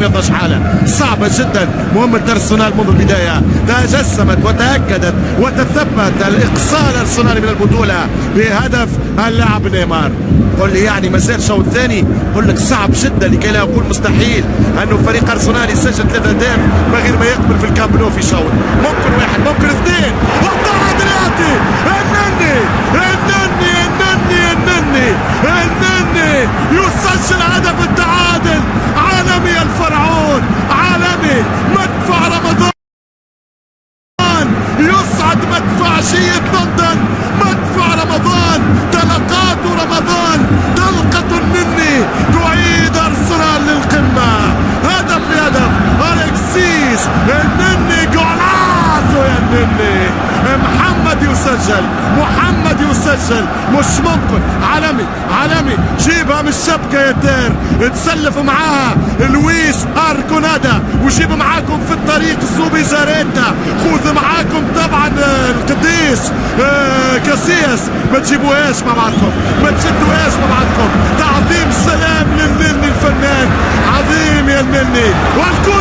2012 حالة صعبة جدا. مهمة أرسنال منذ البداية تجسمت وتأكدت وتثبت الإقصاء الأرسنالي من البطولة بهدف اللاعب نيمار. قل لي يعني مازال شوط ثاني؟ قل لك صعب جدا لكي لا أقول مستحيل أنه فريق أرسنال يسجل 3 أهداف من غير ما يقبل في الكامب نو في شوط. ممكن واحد، ممكن اثنين، والتعادل يأتي. النني يسجل هدف التعادل. عالمي الفرعون، عالمي. مدفع رمضان يصعد، مدفع شيء لندن، مدفع رمضان، طلقات رمضان، طلقة النني تعيد أرسنال للقمة. هدف لهدف أليكسيس النني، جولازو يا النني. محمد يسجل، مش ممكن. عالمي جيبها من الشبكة يا تير، تسلف معاها لويس أركونادا، وجيب معاكم في الطريق زوبي زاريتا، خذ معاكم طبعا القديس كاسياس. ما تجيبوهاش مع بعضكم، ما تشدوهاش مع بعضكم. تعظيم سلام للنني الفنان، عظيم يا النني. والكل